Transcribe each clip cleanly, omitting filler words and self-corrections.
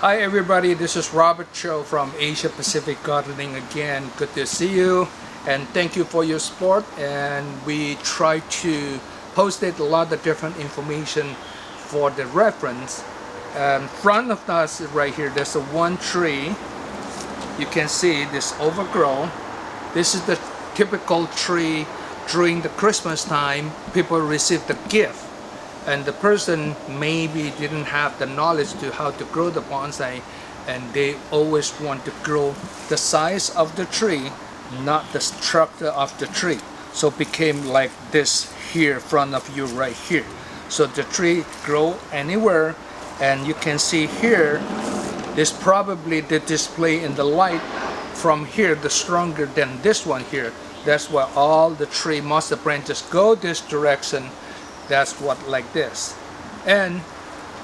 Hi everybody, this is Robert Cho from Asia Pacific Gardening again. Good to see you and thank you for your support. And we try to post a lot of different information for the reference. In front of us right here, there's a one tree. You can see this overgrown. This is the typical tree during the Christmas time. People receive the gift. And the person maybe didn't have the knowledge to how to grow the bonsai, and they always want to grow the size of the tree, not the structure of the tree. So it became like this here in front of you right here. So the tree grow anywhere, and you can see here, this probably the display in the light from here, the stronger than this one here. That's why all the tree, most of the branches go this direction. That's what like this. And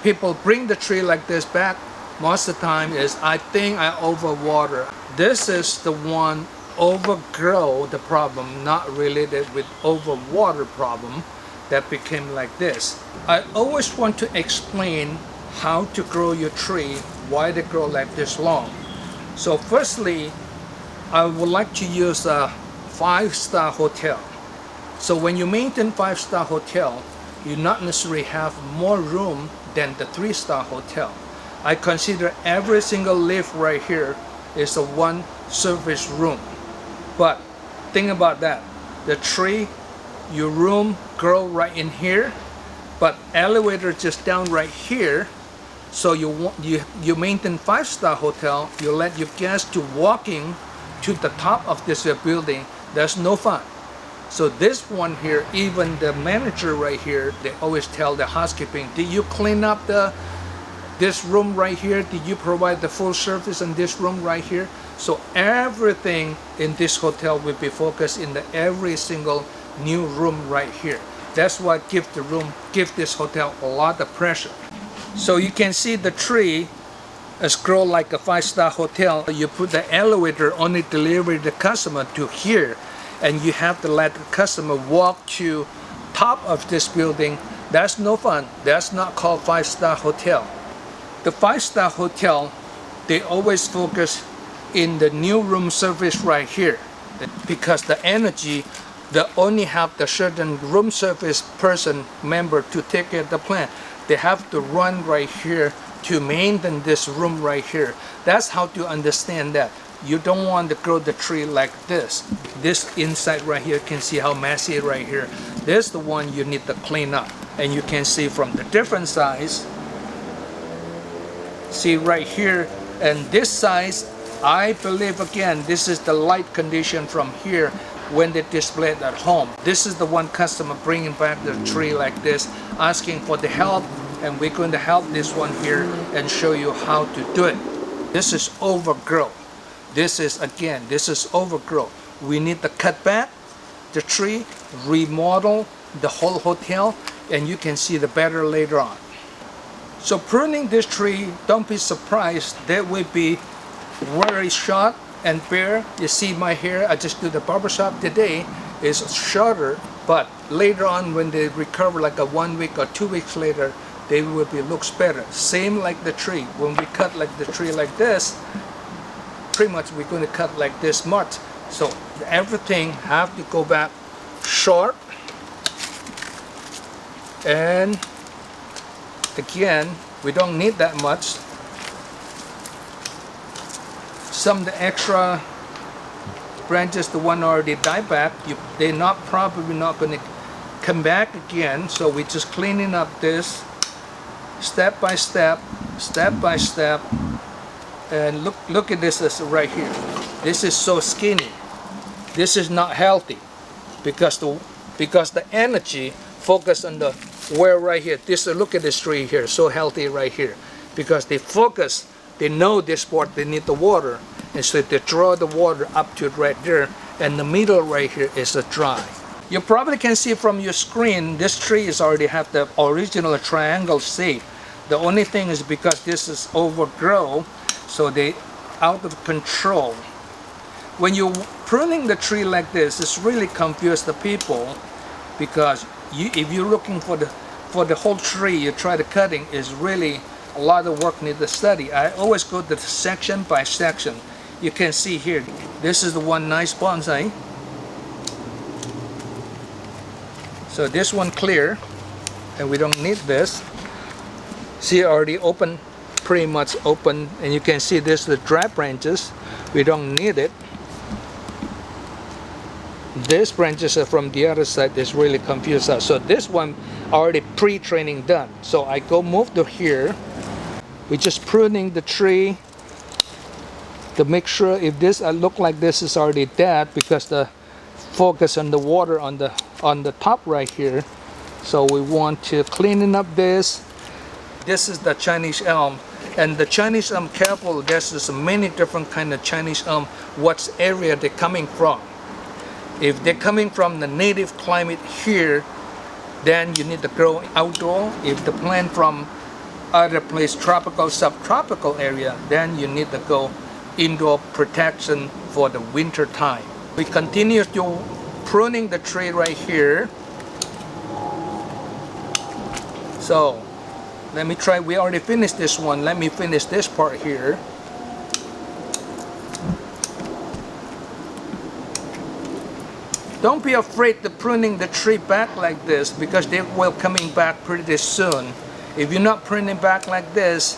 people bring the tree like this back most of the time is, I think I overwater. This is the one overgrow the problem, not related with overwater problem, that became like this. I always want to explain how to grow your tree, why they grow like this long. So firstly, I would like to use a 5-star hotel. So when you maintain 5-star hotel, you not necessarily have more room than the 3-star hotel. I consider every single leaf right here is a one surface room. But think about that. The tree, your room grow right in here, but elevator just down right here. So you maintain 5-star hotel, you let your guests to walking to the top of this building. That's no fun. So this one here, even the manager right here, they always tell the housekeeping, did you clean up this room right here? Did you provide the full service in this room right here? So everything in this hotel will be focused in every single new room right here. That's what give this hotel a lot of pressure. So you can see the tree is grow like a 5-star hotel. You put the elevator only deliver the customer to here, and you have to let the customer walk to top of this building. That's no fun. That's not called 5-star hotel. The 5-star hotel, they always focus in the new room service right here, because the energy, they only have the certain room service person member to take care of the plant. They have to run right here to maintain this room right here. That's how to understand that. You don't want to grow the tree like this. This inside right here, can see how messy right here. This is the one you need to clean up. And you can see from the different size. See right here, and this size, I believe again, this is the light condition from here when they display it at home. This is the one customer bringing back the tree like this, asking for the help, and we're going to help this one here and show you how to do it. This is overgrown. This is overgrown. We need to cut back the tree, remodel the whole hotel, and you can see the better later on. So pruning this tree, don't be surprised, that will be very short and bare. You see my hair, I just do the barbershop today, is shorter, but later on when they recover like a 1 week or 2 weeks later, they will be looks better. Same like the tree. When we cut like the tree like this, pretty much we're going to cut like this much. So everything have to go back short. And again, we don't need that much. Some of the extra branches, the one already died back, they're probably not going to come back again. So we're just cleaning up this step by step, step by step. And look at this right here. This is so skinny. This is not healthy, because the energy focus on the where right here. Look at this tree here, so healthy right here, because they focus. They know this part they need the water, and so they draw the water up to right there, and the middle right here is dry. You probably can see from your screen, this tree is already have the original triangle shape. The only thing is because this is overgrown, so they out of control. When you pruning the tree like this, it's really confuse the people, because if you're looking for the whole tree, you try to cutting is really a lot of work need to study. I always go to section by section. You can see here, this is the one nice bonsai. So this one clear, and we don't need this. See, already open, pretty much open, and you can see this the dry branches. We don't need it. These branches are from the other side. This really confused us. So this one already pre-training done. So I go move to here. We just pruning the tree to make sure if this look like this is already dead, because the focus on the water on the top right here. So we want to clean up this. This is the Chinese elm, and the Chinese elm, careful, there's many different kind of Chinese elm. What area they're coming from? If they're coming from the native climate here, then you need to grow outdoor. If the plant from other place, tropical, subtropical area, then you need to go indoor protection for the winter time. We continue to pruning the tree right here. So let me try. We already finished this one. Let me finish this part here. Don't be afraid to pruning the tree back like this, because they will coming back pretty soon. If you're not pruning back like this,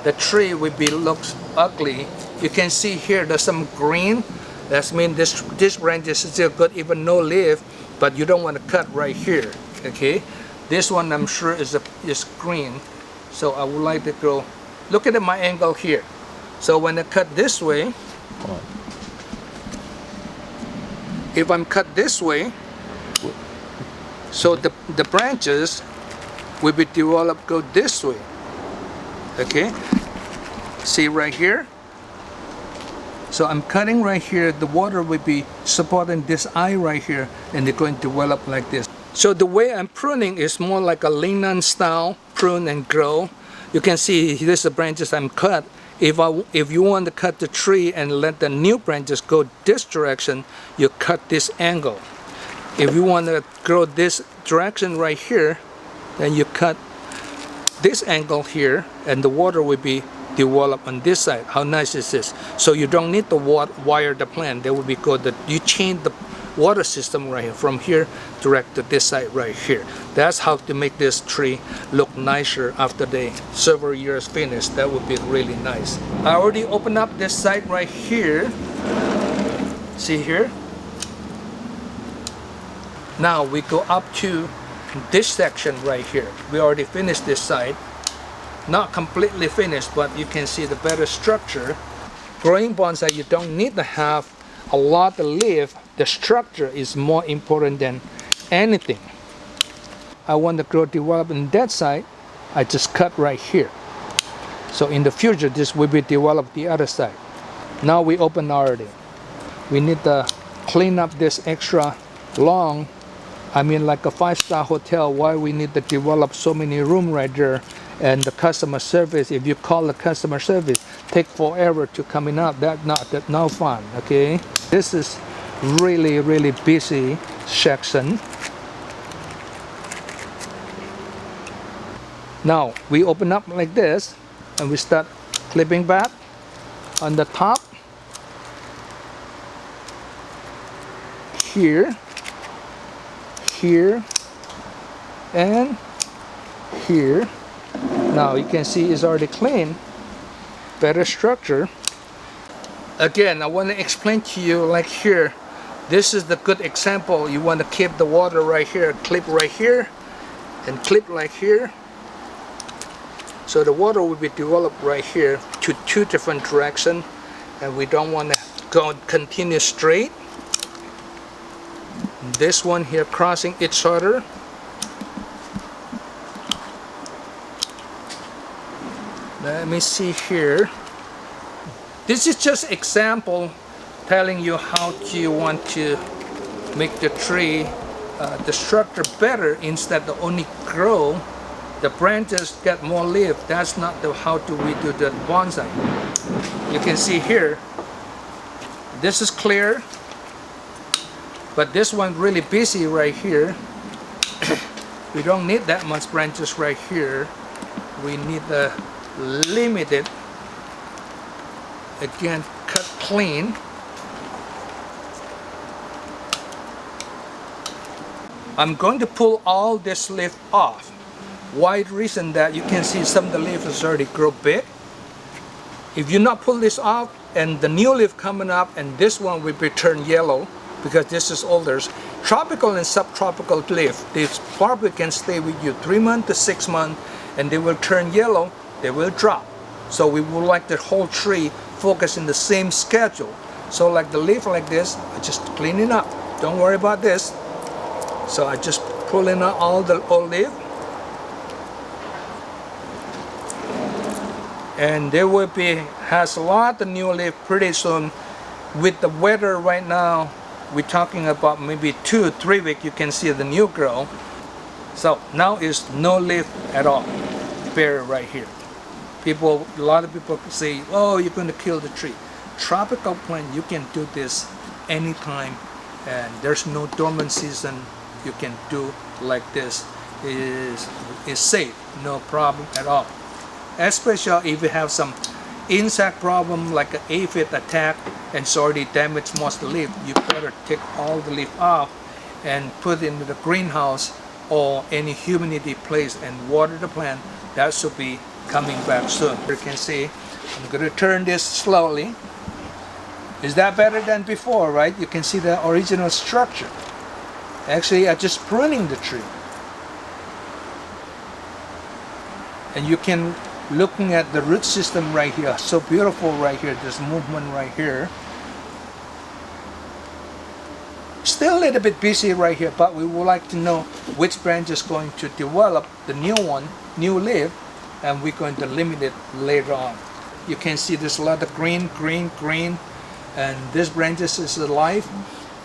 the tree will be looks ugly. You can see here there's some green. That means this branch is still good, even no leaf, but you don't want to cut right here. Okay, this one I'm sure is green, so I would like to go. Look at my angle here. So when I cut this way, if I'm cut this way, so the branches will be developed go this way. Okay, see right here. So I'm cutting right here. The water will be supporting this eye right here, and they're going to develop like this. So the way I'm pruning is more like a Lingnan style, prune and grow. You can see this the branches I'm cut. If you want to cut the tree and let the new branches go this direction, you cut this angle. If you want to grow this direction right here, then you cut this angle here, and the water will be developed on this side. How nice is this? So you don't need to wire the plant. They will be good. You change the water system right here from here direct to this side right here. That's how to make this tree look nicer after they several years finished. That would be really nice. I already opened up this side right here. See here? Now we go up to this section right here. We already finished this side. Not completely finished, but you can see the better structure. Growing bonsai, you don't need to have a lot of leaf. The structure is more important than anything. I want to grow develop in that side. I just cut right here. So in the future, this will be developed the other side. Now we open already. We need to clean up this extra long. I mean, like a 5-star hotel. Why we need to develop so many room right there? And the customer service, if you call the customer service, take forever to coming up. That's no fun. Okay, this is really busy section. Now we open up like this, and we start clipping back on the top here, and here. Now you can see it's already clean, better structure. Again, I want to explain to you, like here, this is the good example. You want to keep the water right here, clip right here, and clip like here. So the water will be developed right here to two different directions, and we don't want to go continue straight. This one here crossing each other. Let me see here. This is just example telling you how you want to make the tree, the structure better, instead of only grow. The branches get more leaf. That's not how do we do the bonsai. You can see here, this is clear, but this one really busy right here. We don't need that much branches right here. We need the limited. Again, cut clean. I'm going to pull all this leaf off. Why the reason that you can see some of the leaves is already grow big. If you not pull this off and the new leaf coming up and this one will be turned yellow because this is older. Tropical and subtropical leaf, they probably can stay with you 3 months to 6 months and they will turn yellow, they will drop. So we would like the whole tree focus in the same schedule. So like the leaf like this, I just clean it up. Don't worry about this. So I just pull in all the old leaf. And there will be, has a lot of new leaf pretty soon. With the weather right now, we're talking about maybe 2 or 3 weeks you can see the new growth. So now is no leaf at all, bare right here. People, a lot of people say, oh, you're going to kill the tree. Tropical plant, you can do this anytime and there's no dormant season. You can do like this. Is safe, no problem at all. Especially if you have some insect problem like an aphid attack and it's already damaged most of the leaf, you better take all the leaf off and put it into the greenhouse or any humidity place and water the plant. That should be coming back soon. You can see I'm going to turn this slowly. Is that better than before, right? You can see the original structure. Actually, I'm just pruning the tree. And you can looking at the root system right here, so beautiful right here, this movement right here. Still a little bit busy right here, but we would like to know which branch is going to develop the new one, new leaf, and we're going to limit it later on. You can see there's a lot of green, green, green, and this branches is alive,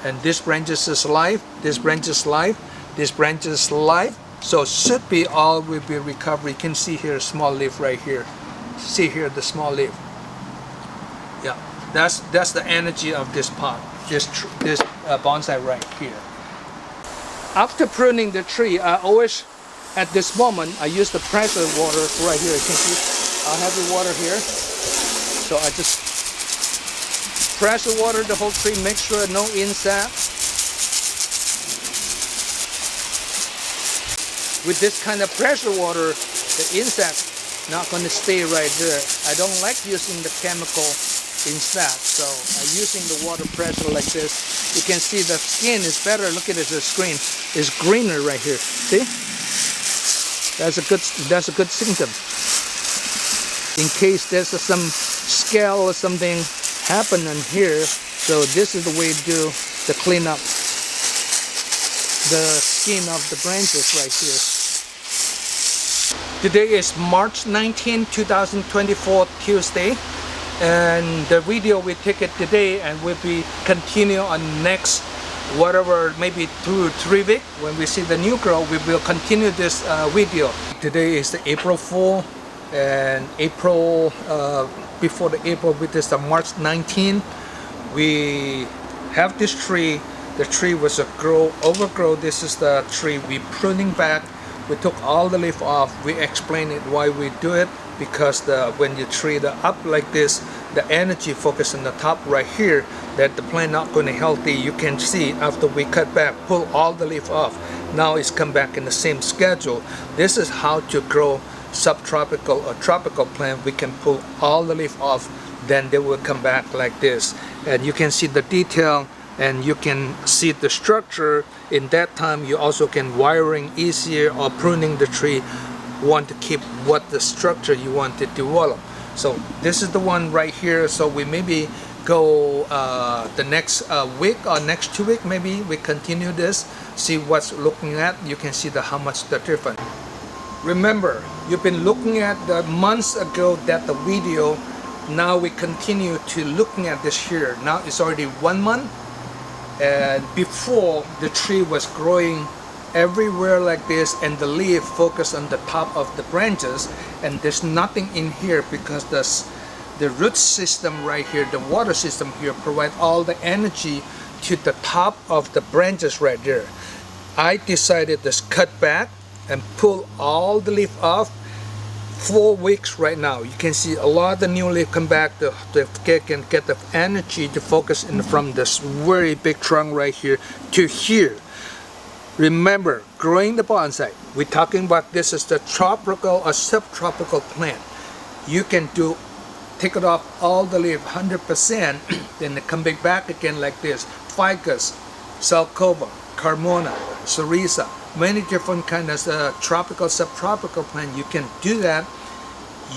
and this branches is alive, this branch is alive, this branch is alive. So should be all will be recovery. You can see here a small leaf right here. See here the small leaf. Yeah, that's the energy of this pot, this bonsai right here. After pruning the tree, I always, at this moment, I use the pressure water right here. You can see I have the water here. So I just pressure water the whole tree, make sure no insect. With this kind of pressure water, the insect not going to stay right there. I don't like using the chemical insect, so I'm using the water pressure like this. You can see the skin is better. Look at it, the screen is greener right here. See? That's a good symptom. In case there's some scale or something happening here, so this is the way to do the cleanup. The skin of the branches right here. Today is March 19, 2024, Tuesday, and the video we take it today and will be continue on next whatever, maybe 2 or 3 weeks when we see the new growth. We will continue this video. Today is the April 4 and April before the April, which is the March 19. We have this tree. The tree was a overgrow. This is the tree we pruning back. We took all the leaf off. We explain it why we do it, because when you tree the up like this, the energy focus on the top right here, that the plant not going to healthy. You can see after we cut back, pull all the leaf off. Now it's come back in the same schedule. This is how to grow subtropical or tropical plant. We can pull all the leaf off, then they will come back like this, and you can see the detail. And you can see the structure. In that time you also can wiring easier, or pruning the tree, want to keep what the structure you want to develop. So this is the one right here. So we maybe go the next week or next 2 weeks, maybe we continue this, see what's looking at. You can see how much the difference. Remember, you've been looking at the months ago that the video. Now we continue to looking at this here. Now it's already 1 month. And before, the tree was growing everywhere like this, and the leaf focused on the top of the branches, and there's nothing in here because the root system right here, the water system here, provide all the energy to the top of the branches right there. I decided to cut back and pull all the leaf off, 4 weeks right now. You can see a lot of the new leaf come back to can get the energy to focus in from this very big trunk right here to here. Remember, growing the bonsai, we're talking about this is the tropical or subtropical plant. You can take it off all the leaf 100%, then come back again like this. Ficus, Zelkova, Carmona, Cerisa, many different kinds of tropical, subtropical plant. You can do that.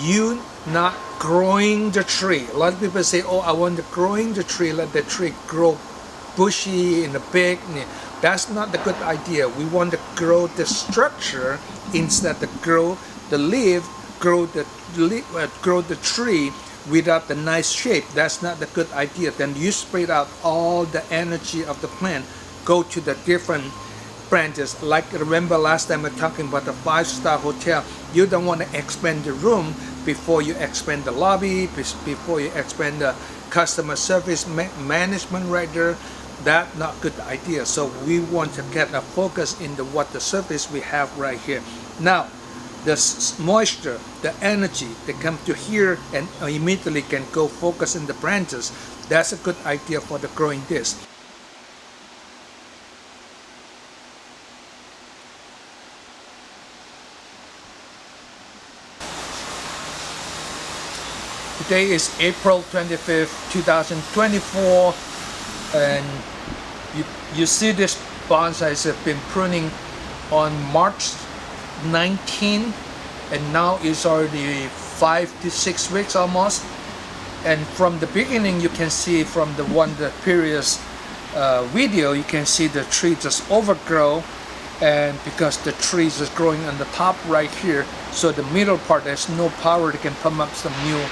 You not growing the tree. A lot of people say, oh, I want to growing the tree, let the tree grow bushy and big. That's not the good idea. We want to grow the structure instead of grow the leaf, grow the tree without the nice shape. That's not the good idea. Then you spread out all the energy of the plant, go to the different branches. Like, remember last time we were talking about the 5-star hotel. You don't want to expand the room before you expand the lobby, before you expand the customer service management right there. That's not good idea. So we want to get a focus in what the surface we have right here. Now the moisture, the energy, they come to here and immediately can go focus in the branches. That's a good idea for the growing this. Today is April 25th, 2024, and you see this bonsai have been pruning on March 19, and now it's already 5 to 6 weeks almost. And from the beginning, you can see from the previous video, you can see the tree just overgrow, and because the tree is growing on the top right here, so the middle part there's no power to can pump up some new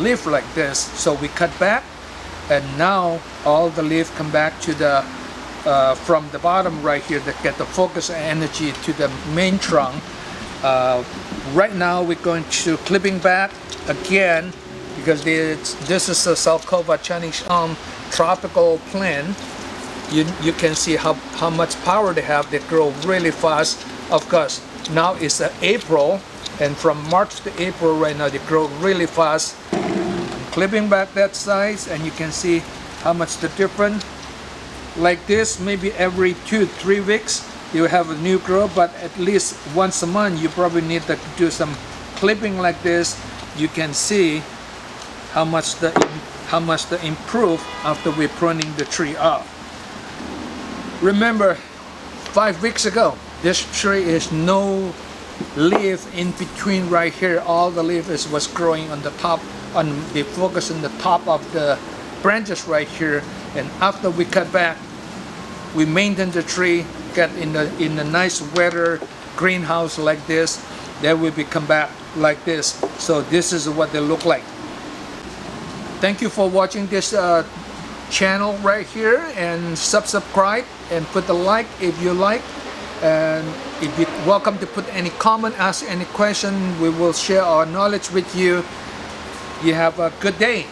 leaf like this. So we cut back, and now all the leaf come back to the from the bottom right here to get the focus and energy to the main trunk. Right now we're going to clipping back again because this is a Zelkova Schneideriana tropical plant. You can see how much power they have. They grow really fast. Of course, now it's April, and from March to April right now they grow really fast. Clipping back that size, and you can see how much the difference. Like this, maybe every 2-3 weeks you have a new growth, but at least once a month you probably need to do some clipping like this. You can see how much the improve after we're pruning the tree off. Remember, 5 weeks ago, this tree is no leaf in between right here. All the leaf was growing on the top, on the focus on the top of the branches right here. And after we cut back, we maintain the tree, get in a nice weather greenhouse like this. Then we come back like this. So this is what they look like. Thank you for watching this channel right here, and subscribe and put the like if you like. And if you're welcome to put any comment, ask any question. We will share our knowledge with you. You have a good day.